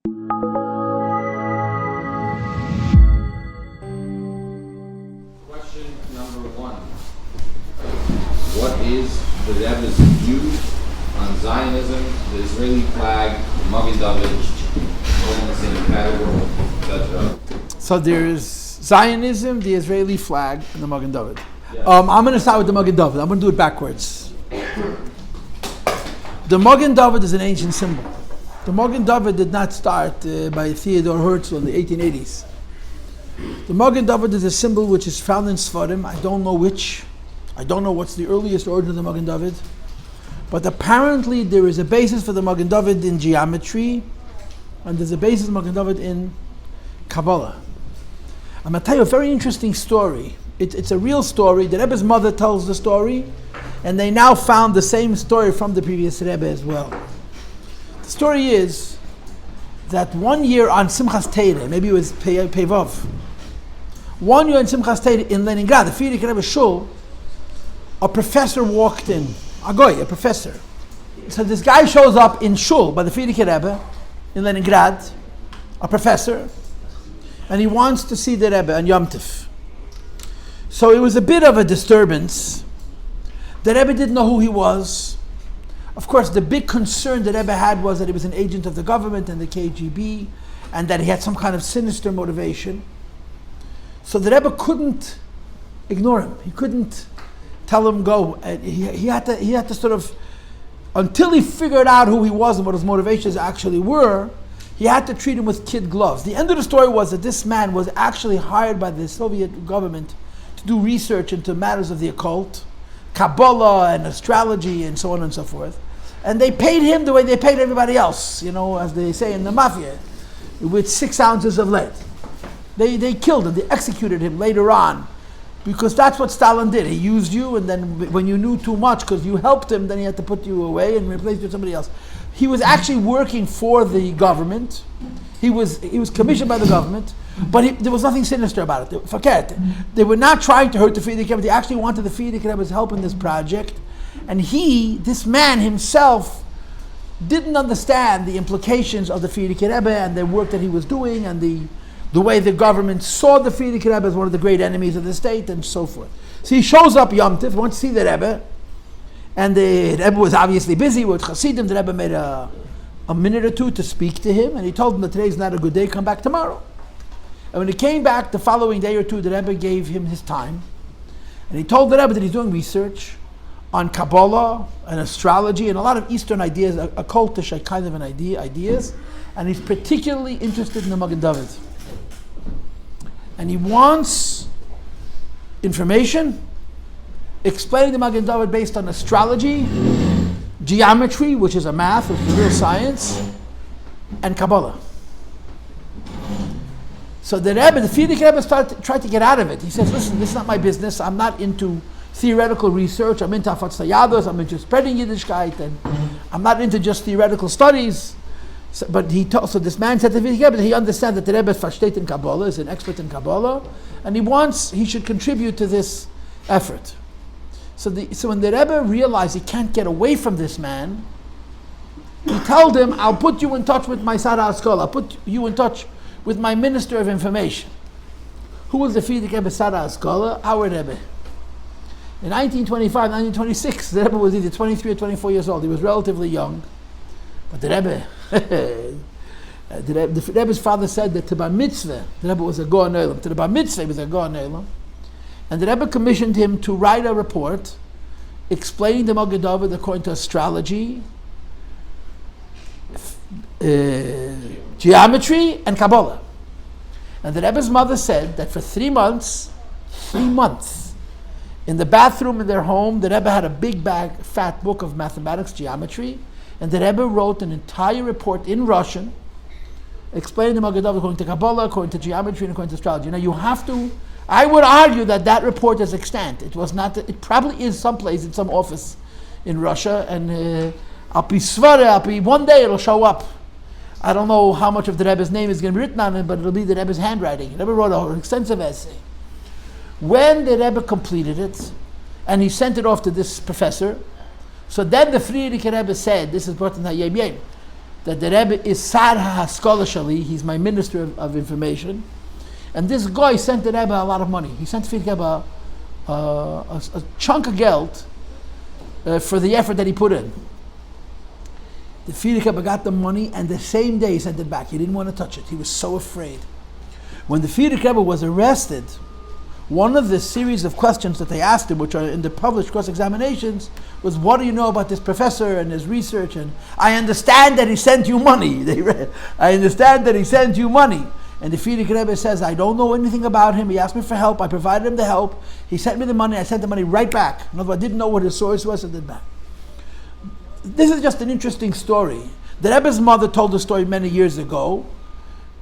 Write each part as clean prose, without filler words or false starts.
Question number one. What is the Rebbe's view on Zionism, the Israeli flag, the Magen David, all in the same category, etc.? So there's Zionism, the Israeli flag, and the Magen David. Yes. I'm going to start with the Magen David. I'm going to do it backwards. The Magen David is an ancient symbol. The Magen David did not start by Theodore Herzl in the 1880s. The Magen David is a symbol which is found in Sfarim. I don't know which. I don't know what's the earliest origin of the Magen David. But apparently there is a basis for the Magen David in geometry, and there's a basis of Magen David in Kabbalah. I'm going to tell you a very interesting story. It's a real story. The Rebbe's mother tells the story, and they now found the same story from the previous Rebbe as well. The story is that one year on Simchas Torah, maybe it was Pevav, one year on Simchas Torah in Leningrad, the Frierdiker Rebbe Shul, a professor walked in, a professor. So this guy shows up in Shul by the Frierdiker Rebbe in Leningrad, a professor, and he wants to see the Rebbe on Yom Tov. So it was a bit of a disturbance. The Rebbe didn't know who he was. Of course, the big concern the Rebbe had was that he was an agent of the government and the KGB, and that he had some kind of sinister motivation. So the Rebbe couldn't ignore him. He couldn't tell him go. He had to sort of, until he figured out who he was and what his motivations actually were, he had to treat him with kid gloves. The end of the story was that this man was actually hired by the Soviet government to do research into matters of the occult, Kabbalah and astrology and so on and so forth. And they paid him the way they paid everybody else, as they say in the mafia, with 6 ounces of lead. They killed him, they executed him later on, because that's what Stalin did. He used you, and then when you knew too much, because you helped him, then he had to put you away and replace you with somebody else. He was actually working for the government. He was commissioned by the government, but there was nothing sinister about it. Forget it. They were not trying to hurt the Frierdiker Rebbe. They actually wanted the Frierdiker Rebbe's help in this project. And this man himself, didn't understand the implications of the Frierdiker Rebbe and the work that he was doing, and the way the government saw the Frierdiker Rebbe as one of the great enemies of the state, and so forth. So he shows up Yom Tov, wants to see the Rebbe, and the Rebbe was obviously busy with Chassidim. The Rebbe made a minute or two to speak to him, and he told him that today's not a good day, come back tomorrow. And when he came back the following day or two, the Rebbe gave him his time, and he told the Rebbe that he's doing research on Kabbalah and astrology and a lot of Eastern ideas, occultish kind of ideas, and he's particularly interested in the Magen David. And he wants information explaining the Magen David based on astrology, geometry, which is a math, which is a real science, and Kabbalah. So the Rebbe, the Frierdiker Rebbe, tried to get out of it. He says, listen, this is not my business. I'm not into theoretical research. I'm into lyhadus. I'm into spreading Yiddishkeit, and I'm not into just theoretical studies. So this man said to the Rebbe that he understands that the Rebbe versteht in Kabbalah, is an expert in Kabbalah, and he should contribute to this effort. So when the Rebbe realized he can't get away from this man, he told him, I'll put you in touch with my Sara Haskala. I'll put you in touch with my Minister of Information. Who was the Frierdiker Rebbe Sara Haskala? Our Rebbe. In 1925, 1926, the Rebbe was either 23 or 24 years old. He was relatively young. But the Rebbe, the Rebbe's father said that to Bar Mitzvah, the Rebbe was a Goan Olam. To the Bar Mitzvah, he was a Goan Olam. And the Rebbe commissioned him to write a report explaining the Magen David according to astrology, geometry, and Kabbalah. And the Rebbe's mother said that for 3 months, in the bathroom in their home, the Rebbe had a big fat book of mathematics, geometry, and the Rebbe wrote an entire report in Russian explaining the Magen David according to Kabbalah, according to geometry, and according to astrology. Now I would argue that report is extant. It was not. It probably is someplace in some office in Russia, and one day it'll show up. I don't know how much of the Rebbe's name is going to be written on it, but it'll be the Rebbe's handwriting. The Rebbe wrote an extensive essay. When the Rebbe completed it, and he sent it off to this professor, so then the Frierdiker Rebbe said, this is brought in Hayem Yem, that the Rebbe is Sar HaSkola Shali, he's my minister of information, and this guy sent the Rebbe a lot of money. He sent the Rebbe a chunk of geld for the effort that he put in. The Frierdiker Rebbe got the money, and the same day he sent it back. He didn't want to touch it. He was so afraid. When the Frierdiker Rebbe was arrested, one of the series of questions that they asked him, which are in the published cross-examinations, was, what do you know about this professor and his research? And I understand that he sent you money. I understand that he sent you money. And the Frierdiker Rebbe says, I don't know anything about him. He asked me for help. I provided him the help. He sent me the money. I sent the money right back. In other words, I didn't know what his source was, and did back. This is just an interesting story. The Rebbe's mother told the story many years ago.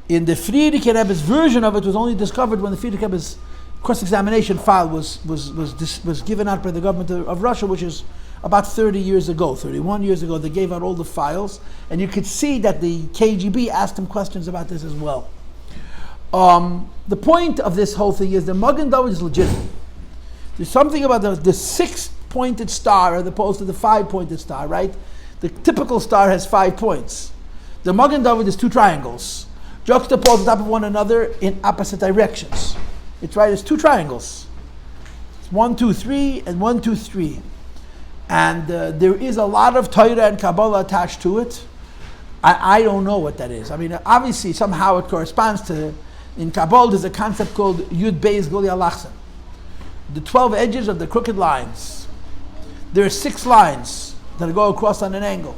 In the Frierdiker Rebbe's version of it was only discovered when the Frierdiker Rebbe's cross-examination file was given out by the government of Russia, which is about 30 years ago, 31 years ago. They gave out all the files, and you could see that the KGB asked him questions about this as well. The point of this whole thing is the Magen David is legitimate. There's something about the six-pointed star as opposed to the five-pointed star, right? The typical star has 5 points. The Magen David is 2 triangles, juxtaposed on top of one another in opposite directions. It's right, it's 2 triangles. It's 1, 2, 3, and 1, 2, 3. And there is a lot of Torah and Kabbalah attached to it. I don't know what that is. I mean, obviously, somehow it corresponds to, in Kabbalah, there's a concept called Yud Beis Guli Alachsen. The 12 edges of the crooked lines. There are 6 lines that go across on an angle.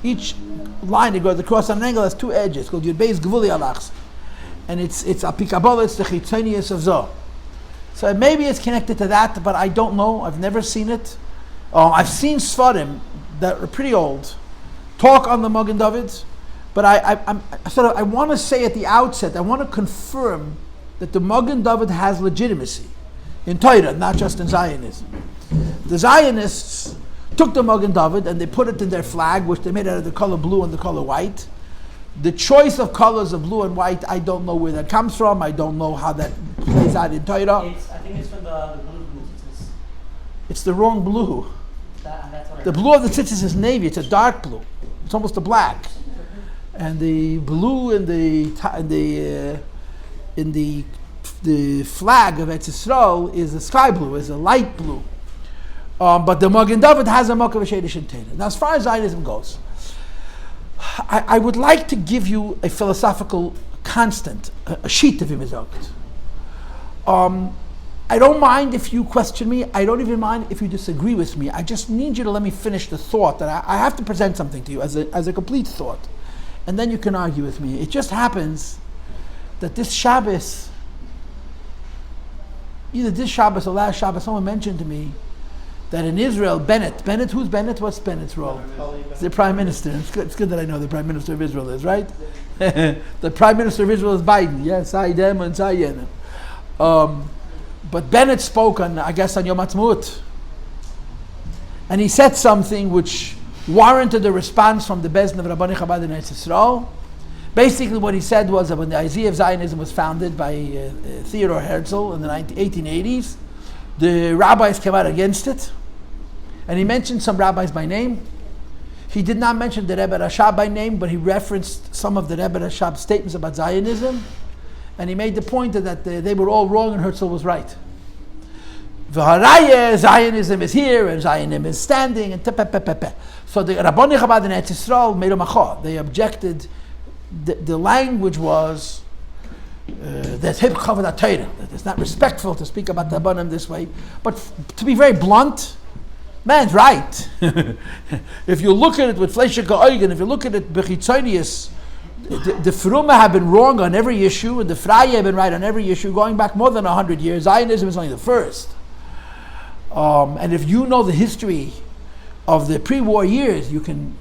Each line that goes across on an angle has 2 edges, called Yud Beis Guli Alachsen. And it's Api Kabbalah, it's the Chitzonius of Zoh. So maybe it's connected to that, but I don't know. I've never seen it. I've seen Sfarim that are pretty old talk on the Magen David, but I want to say at the outset, I want to confirm that the Magen David has legitimacy in Torah, not just in Zionism. The Zionists took the Magen David and they put it in their flag, which they made out of the color blue and the color white. The choice of colors of blue and white, I don't know where that comes from. I don't know how that plays out in Torah. I think it's from the blue. It's the wrong blue. That's what The blue of the tzitzis is navy. It's a dark blue. It's almost a black. And the blue in the flag of Eretz Yisrael is a sky blue, is a light blue. But the Magen David has a Makav Shadish in Torah. Now, as far as Zionism goes, I would like to give you a philosophical constant, a sheet of imizakt. I don't mind if you question me. I don't even mind if you disagree with me. I just need you to let me finish the thought that I have to present something to you as a complete thought. And then you can argue with me. It just happens that this Shabbos, either this Shabbos or last Shabbos, someone mentioned to me that in Israel, Bennett, who's Bennett? What's Bennett's role? He's the Prime Minister. It's good that I know the Prime Minister of Israel is, right? The Prime Minister of Israel is Biden. Yes, I dem and Zayen. But Bennett spoke on Yom Ha'atzmaut. And he said something which warranted a response from the Beis Rivka of Rabbani Chabad in Eretz Yisrael. Basically what he said was that when the idea of Zionism was founded by Theodor Herzl in the 1880s, the rabbis came out against it. And he mentioned some rabbis by name. He did not mention the Rebbe Rashab by name, but he referenced some of the Rebbe Rashab's statements about Zionism. And he made the point that they were all wrong and Herzl was right. V'haraya, Zionism is here and Zionism is standing and tepepepepe. So the Rabbani Chabad in Eretz Yisrael made a Machon. They objected. The language was that it's not respectful to speak about the Rabbanim this way. But to be very blunt, man's right. If you look at it with Fleischer Eugen, if you look at it Bechitzonius, the Fruma have been wrong on every issue, and the Freie have been right on every issue, going back more than 100 years. Zionism is only the first. And if you know the history of the pre-war years, you can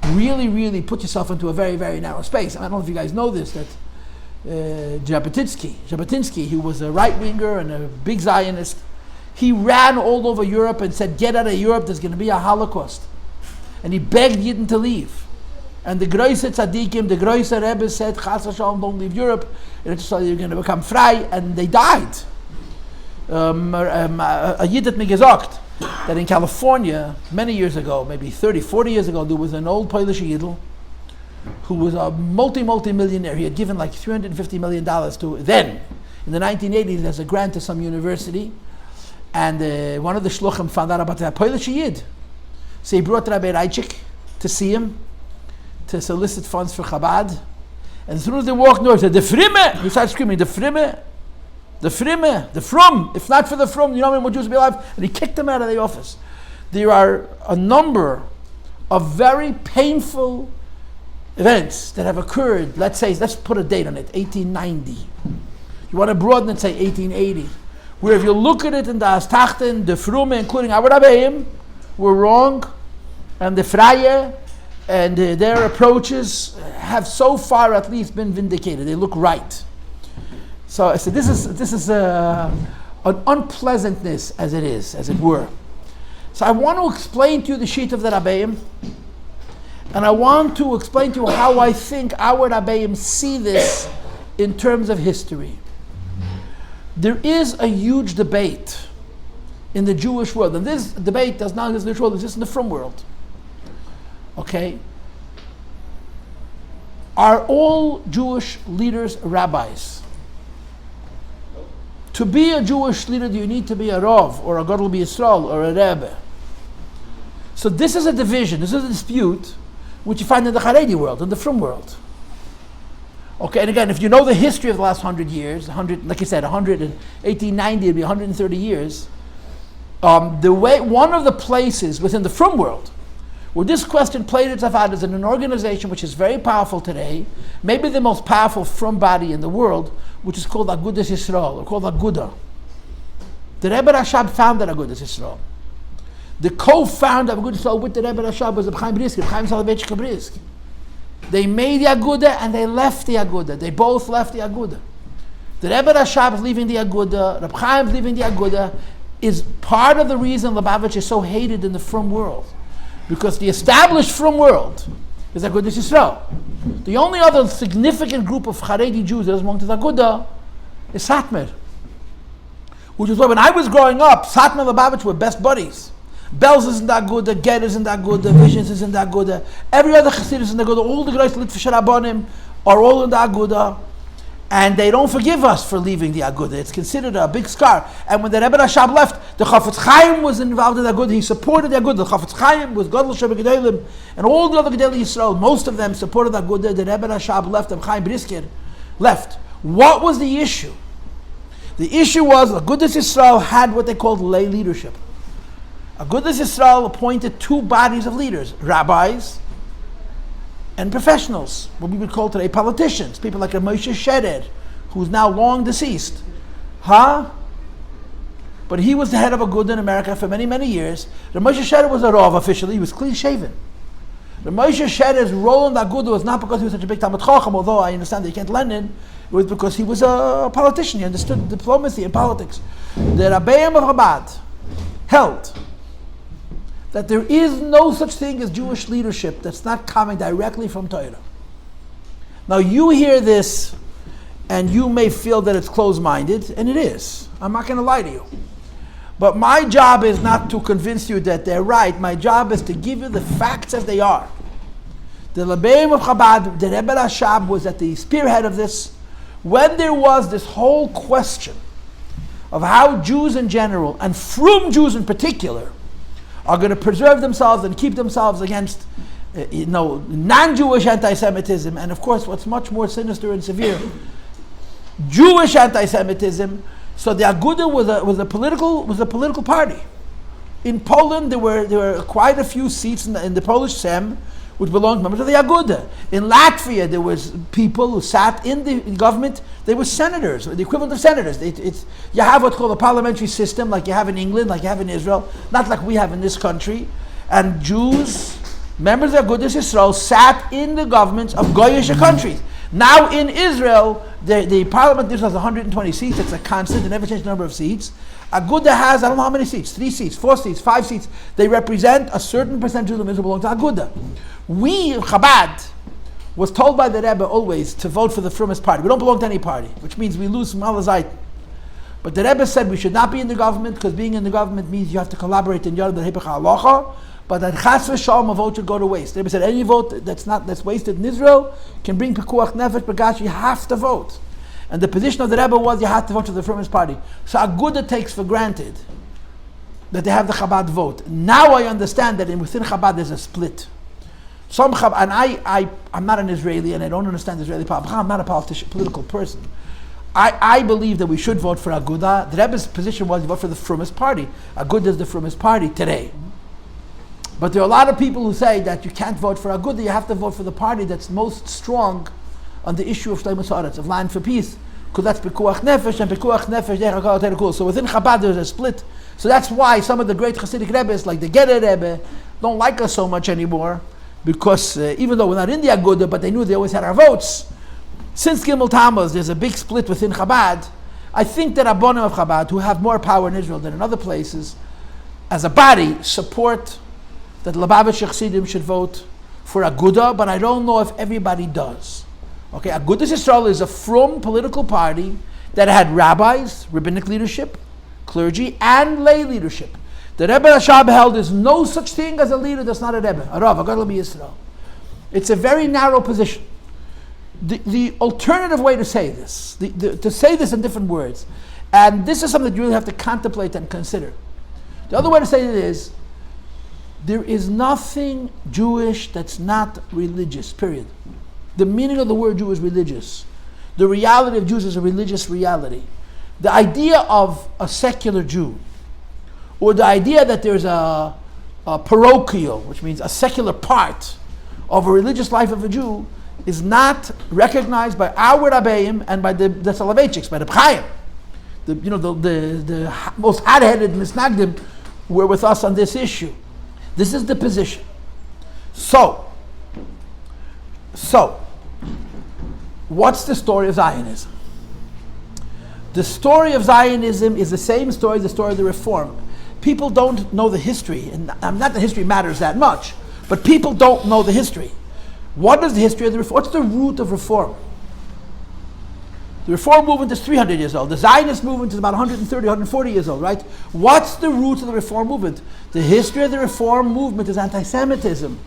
really, really put yourself into a very, very narrow space. I don't know if you guys know this, that Jabotinsky, who was a right-winger and a big Zionist, he ran all over Europe and said, get out of Europe, there's going to be a Holocaust. And he begged Yidden to leave. And the Groise Tzaddikim, the Groise Rebbe said, Chas v'shalom, don't leave Europe, you're going to become frei, and they died. A Yid hat mir gesagt that in California, many years ago, maybe 30, 40 years ago, there was an old Polish Yidl who was a multi-millionaire. He had given like $350 million to then, in the 1980s, as a grant to some university. And one of the shluchim found out about the Polish Yid. So he brought Rabbi Reichik to see him, to solicit funds for Chabad. And as soon as they walked north, he said, "The Frimme!" He started screaming, "The Frimme! The Frimme! The Frum! If not for the Frum, you know how many more Jews will be alive?" And he kicked them out of the office. There are a number of very painful events that have occurred. Let's put a date on it, 1890. You want to broaden it, say 1880. Where if you look at it in the Astachten, the Frume, including our Rabbeim, were wrong, and the Freie and their approaches have so far at least been vindicated. They look right. So I said, this is an unpleasantness as it were. So I want to explain to you the sheet of the Rabbeim, and I want to explain to you how I think our Rabbeim see this in terms of history. There is a huge debate in the Jewish world, and this debate does not exist in the Jewish world, it exists in the Frum world. Okay? Are all Jewish leaders rabbis? To be a Jewish leader, do you need to be a Rav, or a Gadol B'Yisrael, or a Rebbe? So this is a division, this is a dispute, which you find in the Haredi world, in the Frum world. Okay, and again, if you know the history of the last 100 years, like I said, 1890 would be 130 years, one of the places within the Frum world where this question played itself out is in an organization which is very powerful today, maybe the most powerful Frum body in the world, which is called Agudas Yisrael, or called Aguda. The Rebbe Rashab founded Agudas Yisrael. The co-founder of Agudas Yisrael with the Rebbe Rashab was Chaim Brisk, Chaim Soloveitchik Brisk. They made the Aguda and they left the Aguda. They both left the Aguda. The Rebbe Rashab is leaving the Aguda, Reb Chaim is leaving the Aguda, is part of the reason Lubavitch is so hated in the Frum world. Because the established Frum world is Agudas Yisrael. The only other significant group of Haredi Jews that is among the Aguda is Satmar. Which is why when I was growing up, Satmar and Lubavitch were best buddies. Belz is in the Aguda, Ger is in the Aguda, Visions is in the Aguda, every other Chassidus is in the Aguda, all the Greis Litvish Rabbanim are all in the Aguda, and they don't forgive us for leaving the Aguda. It's considered a big scar. And when the Rebbe Rashab left, the Chafetz Chaim was involved in the Aguda, he supported the Aguda. The Chafetz Chaim was Gadol Sheba Gedolim, and all the other Gedolei Yisrael, most of them supported the Aguda. The Rebbe Rashab left, and Chaim Brisker left. What was the issue? The issue was Agudas Yisrael had what they called lay leadership. Agudas Yisrael appointed two bodies of leaders, rabbis and professionals, what we would call today politicians, people like Moshe Sherer, who's now long deceased. But he was the head of Aguda in America for many, many years. Moshe Sherer was a Rav officially, he was clean shaven. Moshe Sherer's role in the Aguda was not because he was such a big Talmid Chacham, although I understand that he can't learn it, it was because he was a politician, he understood diplomacy and politics. The Rabbeim of Chabad held that there is no such thing as Jewish leadership that's not coming directly from Torah. Now you hear this and you may feel that it's closed-minded, and it is. I'm not going to lie to you. But my job is not to convince you that they're right. My job is to give you the facts as they are. The Rebbeim of Chabad, the Rebbe Rashab was at the spearhead of this. When there was this whole question of how Jews in general, and Frum Jews in particular, are going to preserve themselves and keep themselves against non-Jewish anti-Semitism, and of course what's much more sinister and severe, Jewish anti-Semitism. So the Aguda was a political party. In Poland there were quite a few seats in the Polish Sejm which belonged to members of the Aguda. In Latvia there was people who sat in the government, they were senators, the equivalent of senators. You have what's called a parliamentary system like you have in England, like you have in Israel, not like we have in this country. And Jews, members of Agudas Yisrael, sat in the governments of Goyish countries. Now in Israel, the parliament has 120 seats, it's a constant, they never change the number of seats. Aguda has, I don't know how many seats, 3 seats, 4 seats, 5 seats. They represent a certain percentage of Israel belong to Aguda. We, Chabad, was told by the Rebbe always to vote for the Frumist party. We don't belong to any party, which means we lose Malazait. But the Rebbe said we should not be in the government, because being in the government means you have to collaborate in Yad Ha'Hipach HaHalacha. but that chas v'shalom a vote should go to waste. The Rebbe said any vote that's wasted in Israel can bring pekuach nefesh b'gash. You have to vote, and the position of the Rebbe was you have to vote to the Reformist Party. So Aguda takes for granted that they have the Chabad vote. Now I understand that within Chabad there's a split. Some Chabad, and I'm not an Israeli and I don't understand Israeli politics. I'm not a political person. I believe that we should vote for Aguda. The Rebbe's position was to vote for the Reformist Party. Aguda is the Reformist Party today. But there are a lot of people who say that you can't vote for Aguda, you have to vote for the party that's most strong on the issue of Shleimus Haaretz, of land for peace. Because that's Pekuach Nefesh, and Pekuach Nefesh, so within Chabad there's a split. So that's why some of the great Hasidic Rebbes, like the Gerer Rebbe, don't like us so much anymore, because even though we're not in the Aguda, but they knew they always had our votes. Since Gimel Tammuz, there's a big split within Chabad. I think that Rabbanim of Chabad, who have more power in Israel than in other places, as a body, support that Lubavitch Chassidim should vote for Aguda, but I don't know if everybody does. Okay, Agudas Yisrael is a frum political party that had rabbis, rabbinic leadership, clergy, and lay leadership. The Rebbe Rashab held there's no such thing as a leader that's not a Rebbe, a Rav, a Gadol Yisrael. It's a very narrow position. The alternative way to say this, to say this in different words, and this is something that you really have to contemplate and consider. The other way to say it is, there is nothing Jewish that's not religious, period. The meaning of the word Jew is religious. The reality of Jews is a religious reality. The idea of a secular Jew, or the idea that there's a parochial, which means a secular part of a religious life of a Jew, is not recognized by our Rabbeim and by the Soloveitchiks, by the Chaim. The most hard-headed Misnagdim were with us on this issue. This is the position. So, what's the story of Zionism? The story of Zionism is the same story as the story of the Reform. People don't know the history, and not that history matters that much, but people don't know the history. What is the history of the Reform? What's the root of Reform? The Reform movement is 300 years old. The Zionist movement is about 130, 140 years old, right? What's the root of the Reform movement? The history of the Reform movement is anti-Semitism.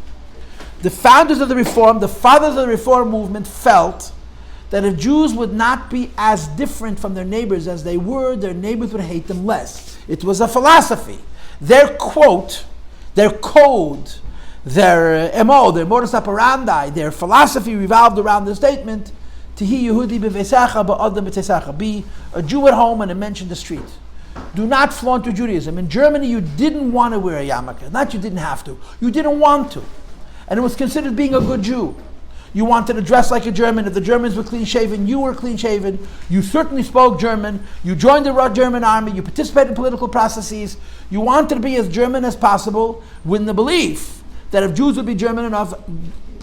The founders of the Reform, the fathers of the Reform movement felt that if Jews would not be as different from their neighbors as they were, their neighbors would hate them less. It was a philosophy. Their quote, their code, their MO, their modus operandi, their philosophy revolved around the statement, Tihi Yehudi b'veisecha ba'adam b'teisecha. Be a Jew at home and a mensch in the street. Do not flaunt your Judaism. In Germany, you didn't want to wear a yarmulke. Not you didn't have to. You didn't want to. And it was considered being a good Jew. You wanted to dress like a German. If the Germans were clean-shaven, you were clean-shaven. You certainly spoke German. You joined the German army. You participated in political processes. You wanted to be as German as possible with the belief that if Jews would be German enough,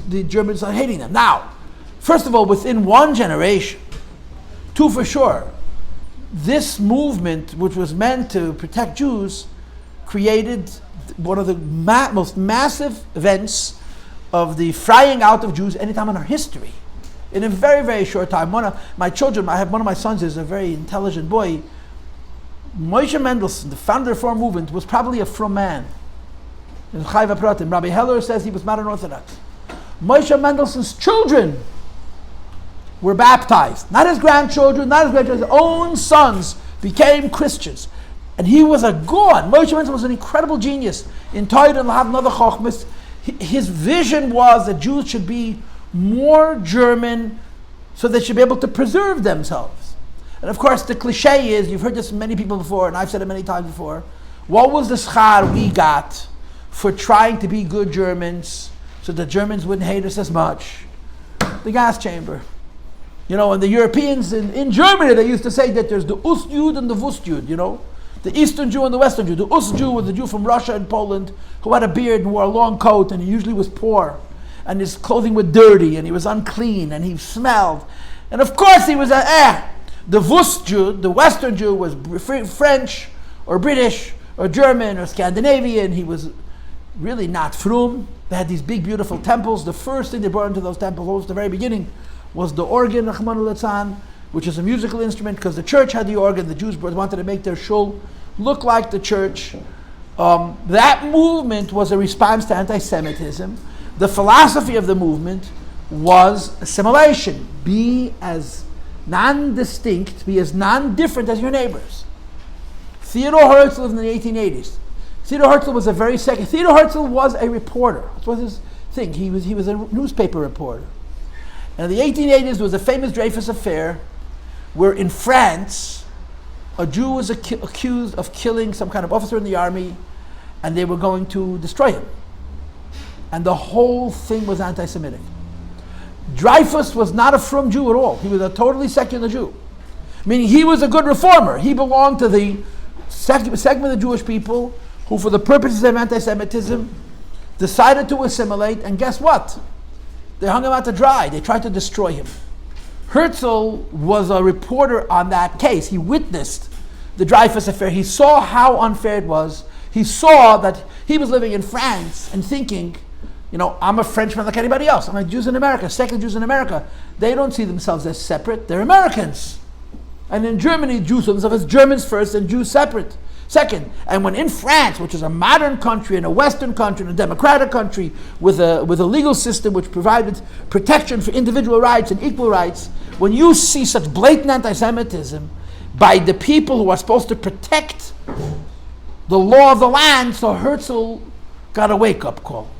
the Germans are hating them. Now, first of all, within one generation, two for sure, this movement, which was meant to protect Jews, created one of the most massive events of the frying out of Jews anytime in our history. In a very, very short time. One of my children, one of my sons is a very intelligent boy. Moshe Mendelssohn, the founder of the Reform movement, was probably a frum man. Rabbi Heller says he was modern Orthodox. Moshe Mendelssohn's children were baptized. Not his grandchildren, not his grandchildren, his own sons became Christians. And he was a god. Moshe Mendelssohn was an incredible genius in Torah and Lahav Nada Chochmas. His vision was that Jews should be more German so they should be able to preserve themselves. And of course the cliche is, you've heard this from many people before, and I've said it many times before, what was the schar we got for trying to be good Germans so the Germans wouldn't hate us as much? The gas chamber. You know, and the Europeans in Germany, they used to say that there's the Ostjud and the Wustjud, you know? The Eastern Jew and the Western Jew. The Ost-Jew was the Jew from Russia and Poland who had a beard and wore a long coat, and he usually was poor, and his clothing was dirty, and he was unclean, and he smelled. And of course he was the Wust-Jew, the Western Jew, was French or British or German or Scandinavian. He was really not frum. They had these big, beautiful temples. The first thing they brought into those temples, almost the very beginning, was the organ, Rachmana litzlan, which is a musical instrument, because the church had the organ. The Jews wanted to make their shul look like the church. That movement was a response to anti-Semitism. The philosophy of the movement was assimilation. Be as non-distinct, be as non-different as your neighbors. Theodore Herzl lived in the 1880s. Theodore Herzl was Theodore Herzl was a reporter. That was his thing. He was a newspaper reporter. And in the 1880s, there was a famous Dreyfus affair where in France, a Jew was accused of killing some kind of officer in the army, and they were going to destroy him. And the whole thing was anti-Semitic. Dreyfus was not a frum Jew at all. He was a totally secular Jew. Meaning he was a good reformer. He belonged to the segment of the Jewish people who, for the purposes of anti-Semitism, decided to assimilate, and guess what? They hung him out to dry. They tried to destroy him. Herzl was a reporter on that case. He witnessed the Dreyfus affair. He saw how unfair it was. He saw that he was living in France and thinking, I'm a Frenchman like anybody else. I'm like Jews in America, secular Jews in America. They don't see themselves as separate. They're Americans. And in Germany, Jews saw themselves as Germans first and Jews separate. Second, and when in France, which is a modern country and a Western country and a democratic country with a legal system which provided protection for individual rights and equal rights, when you see such blatant anti-Semitism by the people who are supposed to protect the law of the land, so Herzl got a wake-up call.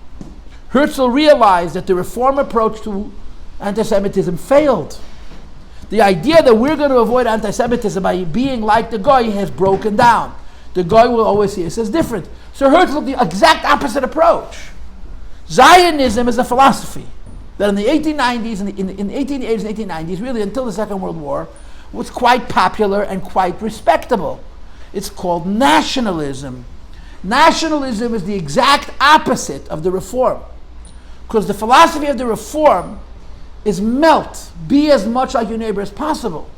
Herzl realized that the reform approach to anti-Semitism failed. The idea that we're going to avoid anti-Semitism by being like the Goy has broken down. The Goy will always see us as different. So Herzl took the exact opposite approach. Zionism is a philosophy that in the 1890s, in the 1880s and 1890s, really until the Second World War, was quite popular and quite respectable. It's called nationalism. Nationalism is the exact opposite of the reform. Because the philosophy of the reform is melt, be as much like your neighbor as possible.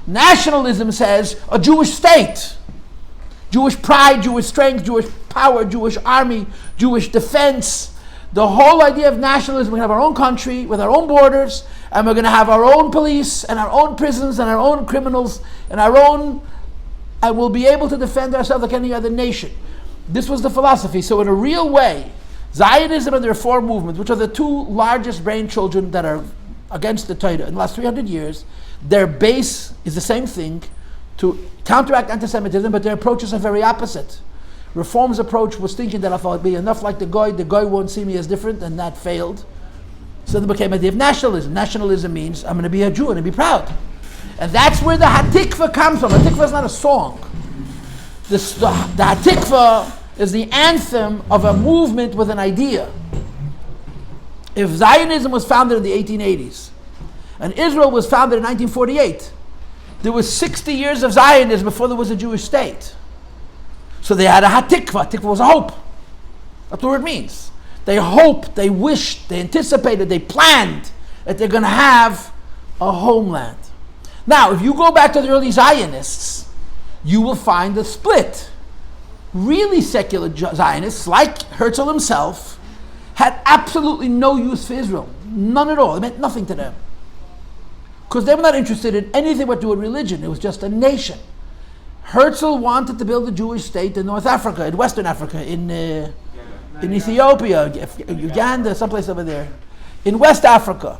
Nationalism says a Jewish state, Jewish pride, Jewish strength, Jewish power, Jewish army, Jewish defense. The whole idea of nationalism, we're going to have our own country with our own borders, and we're going to have our own police and our own prisons and our own criminals and and we'll be able to defend ourselves like any other nation. This was the philosophy. So in a real way, Zionism and the Reform movement, which are the two largest brain children that are against the Torah in the last 300 years, their base is the same thing, to counteract anti-Semitism, but their approaches are very opposite. Reform's approach was thinking that if I'll be enough like the Goy won't see me as different, and that failed. So there became the idea of nationalism. Nationalism means I'm going to be a Jew and be proud. And that's where the Hatikva comes from. Hatikva is not a song. The Hatikva is the anthem of a movement with an idea. If Zionism was founded in the 1880s, and Israel was founded in 1948, there was 60 years of Zionism before there was a Jewish state. So they had a Hatikva. Hatikva was a hope. That's what it means. They hoped, they wished, they anticipated, they planned that they're going to have a homeland. Now, if you go back to the early Zionists, you will find a split. Really secular Zionists, like Herzl himself, had absolutely no use for Israel. None at all. It meant nothing to them. Because they were not interested in anything but to do with religion. It was just a nation. Herzl wanted to build a Jewish state in North Africa, in Western Africa, in Ethiopia, Uganda, someplace over there. In West Africa,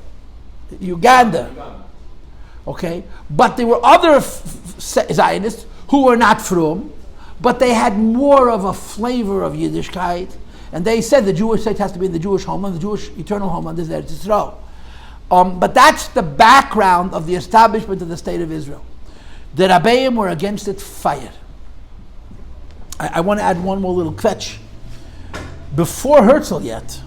Uganda. Okay? But there were other Zionists who were not frum, but they had more of a flavor of Yiddishkeit, and they said the Jewish state has to be in the Jewish homeland, the Jewish eternal homeland is Eretz Yisrael. But that's the background of the establishment of the state of Israel. The Rabbeim were against it fire. I want to add one more little kvetch. Before Herzl yet,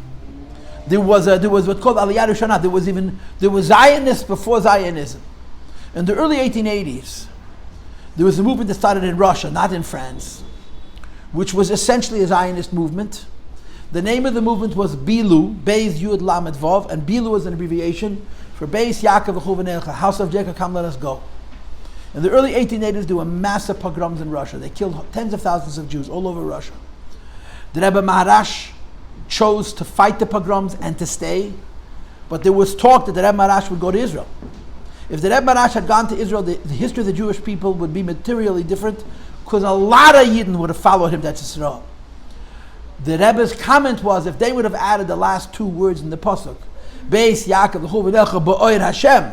there was what's called Aliyah Rishonah. There was Zionists before Zionism. In the early 1880s, there was a movement that started in Russia, not in France, which was essentially a Zionist movement. The name of the movement was Bilu, Beis Yud Lamed Vav, and Bilu is an abbreviation for Beis Yaakov V'Chuvanelcha, House of Jacob, come let us go. In the early 1880s, there were massive pogroms in Russia. They killed tens of thousands of Jews all over Russia. The Rebbe Maharash chose to fight the pogroms and to stay, but there was talk that the Rebbe Maharash would go to Israel. If the Rebbe Maharash had gone to Israel, the history of the Jewish people would be materially different, because a lot of Yidden would have followed him to Israel. The Rebbe's comment was, if they would have added the last two words in the pasuk, Beis Yaakov l'chu v'necha ba'oir Hashem,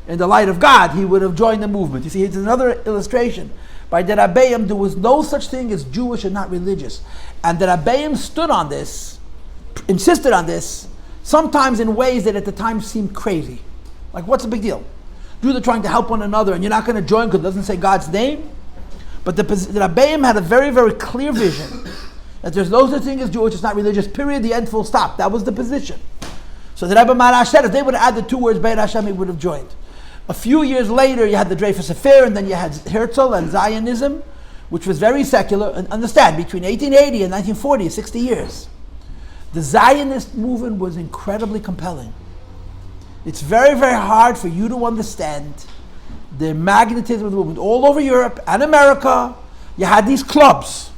in the light of God, he would have joined the movement. You see, it's another illustration. By the Rabbeim, there was no such thing as Jewish and not religious. And the Rabbeim stood on this, insisted on this, sometimes in ways that at the time seemed crazy. Like, what's the big deal? Jews are trying to help one another and you're not going to join because it doesn't say God's name? But the Rabbeim had a very, very clear vision that there's no such thing as Jewish, it's not religious, period, the end, full stop. That was the position. So the Rebbe Marash said, if they would have added the two words, Be'er Hashem, he would have joined. A few years later, you had the Dreyfus Affair, and then you had Herzl and Zionism, which was very secular. And understand, between 1880 and 1940, 60 years, the Zionist movement was incredibly compelling. It's very, very hard for you to understand the magnetism of the movement. All over Europe and America, you had these clubs,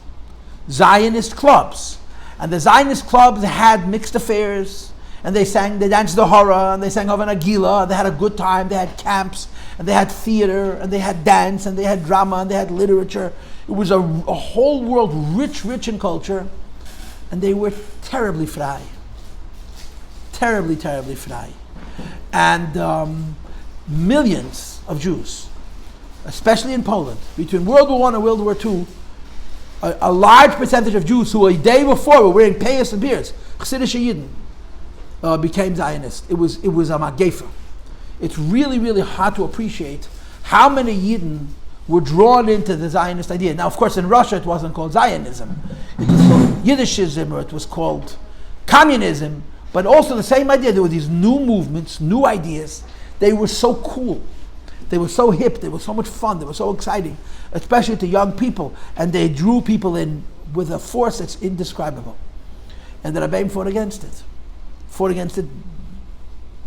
Zionist clubs. And the Zionist clubs had mixed affairs. And they danced the horror, and they sang Havan Agila, and they had a good time, they had camps, and they had theater, and they had dance, and they had drama, and they had literature. It was a whole world rich in culture, and they were terribly frei. Terribly frei. And millions of Jews, especially in Poland, between World War I and World War II, a large percentage of Jews who a day before were wearing payas and beards, Chassidish Yidden, became Zionist. It was a magefa. It's really hard to appreciate how many Yidden were drawn into the Zionist idea. Now, of course, in Russia it wasn't called Zionism. It was called Yiddishism, or it was called communism, but also the same idea. There were these new movements, new ideas. They were so cool. They were so hip. They were so much fun. They were so exciting, especially to young people. And they drew people in with a force that's indescribable. And the Rebbeim fought against it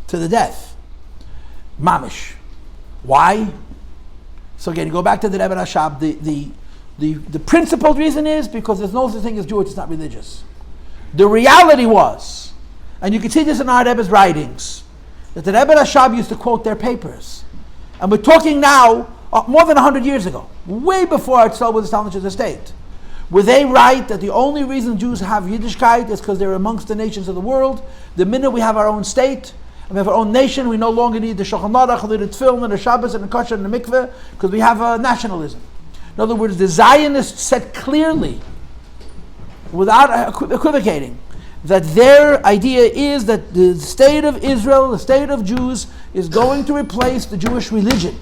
to the death. Mamish. Why? So again, you go back to the Rebbe Rashab. The principled reason is because there's no such thing as Jewish, it's not religious. The reality was, and you can see this in our Rebbe's writings, that the Rebbe Rashab used to quote their papers. And we're talking now, more than 100 years ago, way before Artzel was established as a state, where they write that the only reason Jews have Yiddishkeit is because they're amongst the nations of the world. The minute we have our own state, and we have our own nation, we no longer need the Shulchan Aruch, the Tefillin, and the Shabbos, and the Kosher, and the Mikveh, because we have nationalism. In other words, the Zionists said clearly, without equivocating, that their idea is that the state of Israel, the state of Jews, is going to replace the Jewish religion.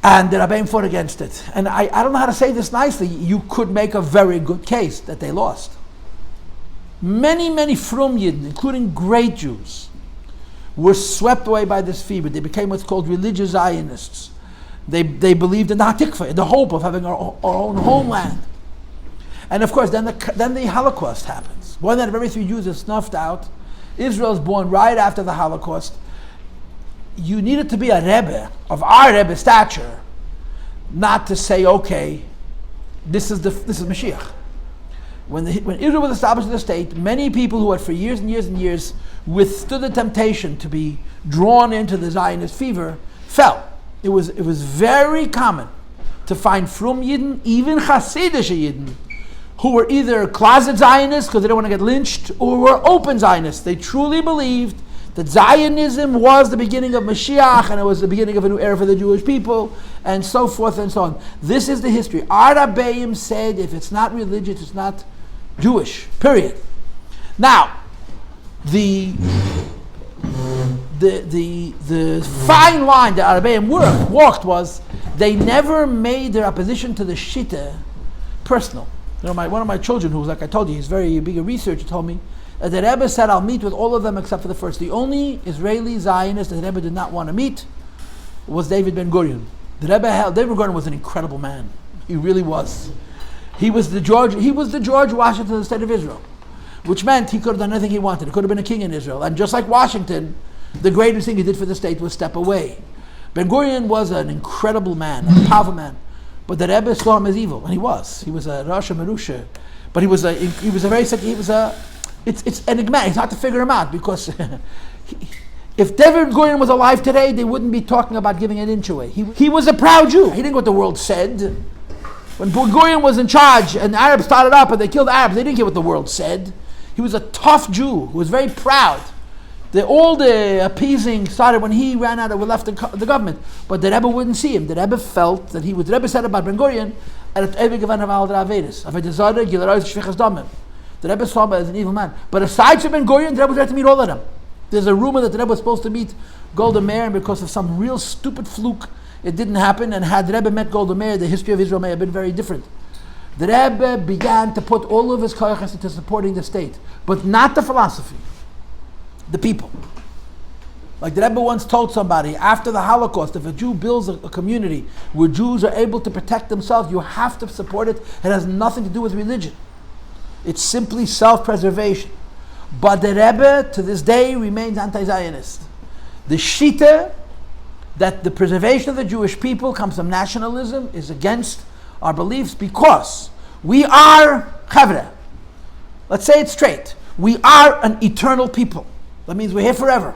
And the Rabbeim fought against it. And I don't know how to say this nicely. You could make a very good case that they lost. Many Frum Yidden, including great Jews, were swept away by this fever. They became what's called religious Zionists. They believed in the Hatikva, in the hope of having our own homeland. And of course, then the Holocaust happens. 1 out of every 3 Jews is snuffed out. Israel is born right after the Holocaust. You needed to be a rebbe of our rebbe stature, not to say, okay, this is Mashiach. When Israel was established in the state, many people who had for years and years withstood the temptation to be drawn into the Zionist fever fell. It was very common to find Frum Yidden, even Chassidish Yidden, who were either closet Zionists because they didn't want to get lynched, or were open Zionists. They truly believed that Zionism was the beginning of Mashiach, and it was the beginning of a new era for the Jewish people, and so forth and so on. This is the history. Our Rabbeim said, if it's not religious, it's not Jewish, period. Now, the fine line that our Rabbeim walked was, they never made their opposition to the Shitta personal. You know, one of my children, who was, like I told you, he's very big a researcher, told me that the Rebbe said, I'll meet with all of them except for the first. The only Israeli Zionist that the Rebbe did not want to meet was David Ben Gurion. David Ben Gurion was an incredible man. He really was. He was the George Washington of the state of Israel, which meant he could have done anything he wanted. He could have been a king in Israel. And just like Washington, the greatest thing he did for the state was step away. Ben Gurion was an incredible man, a powerful man. But the Rebbe saw him as evil, and he was. He was a Rasha Merusha. But it's enigmatic. It's hard to figure him out, because if David Gurion was alive today, they wouldn't be talking about giving an inch away. He was a proud Jew. He didn't know what the world said. When Ben Gurion was in charge and the Arabs started up and they killed Arabs, they didn't care what the world said. He was a tough Jew who was very proud. All the appeasing started when he ran out and left the government. But the Rebbe wouldn't see him. The Rebbe felt that the Rebbe said about Ben Gurion, the Rebbe saw him as an evil man. But aside from Ben Gurion, the Rebbe was ready to meet all of them. There's a rumor that the Rebbe was supposed to meet Golda Meir, and because of some real stupid fluke, it didn't happen. And had the Rebbe met Golda Meir, the history of Israel may have been very different. The Rebbe began to put all of his koyches into supporting the state, but not the philosophy, the people. Like the Rebbe once told somebody, after the Holocaust, if a Jew builds a community where Jews are able to protect themselves, you have to support it. It has nothing to do with religion. It's simply self-preservation. But the Rebbe, to this day, remains anti-Zionist. The Shita, that the preservation of the Jewish people comes from nationalism, is against our beliefs because we are Chavre. Let's say it straight. We are an eternal people. That means we're here forever.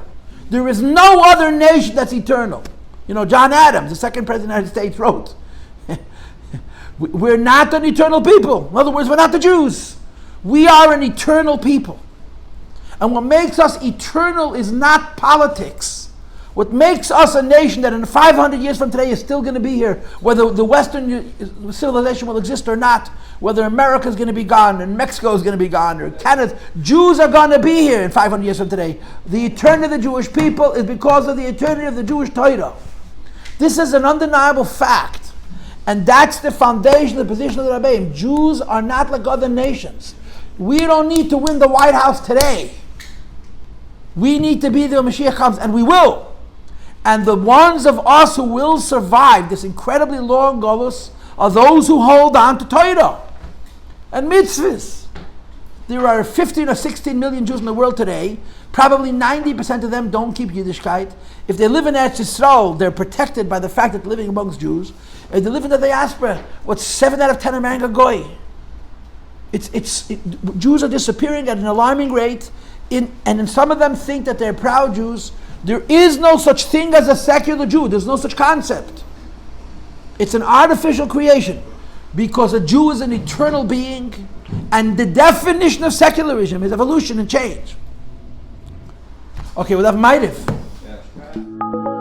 There is no other nation that's eternal. You know, John Adams, the second president of the United States, wrote, we're not an eternal people. In other words, we're not the Jews. We are an eternal people. And what makes us eternal is not politics. What makes us a nation that in 500 years from today is still going to be here, whether the Western civilization will exist or not, whether America is going to be gone and Mexico is going to be gone or Canada, Jews are going to be here in 500 years from today. The eternity of the Jewish people is because of the eternity of the Jewish Torah. This is an undeniable fact. And that's the foundation of the position of the Rebbeim. Jews are not like other nations. We don't need to win the White House today. We need to be there when Mashiach comes, and we will. And the ones of us who will survive this incredibly long golus are those who hold on to Torah and mitzvahs. There are 15 or 16 million Jews in the world today. Probably 90% of them don't keep Yiddishkeit. If they live in Eretz Yisrael, they're protected by the fact that they're living amongst Jews. If they live in the diaspora, what's 7 out of 10 are marrying a goy. Jews are disappearing at an alarming rate, and some of them think that they're proud Jews. There is no such thing as a secular Jew. There's no such concept. It's an artificial creation because a Jew is an eternal being, and the definition of secularism is evolution and change. Okay, we'll have Maitiv. Yeah.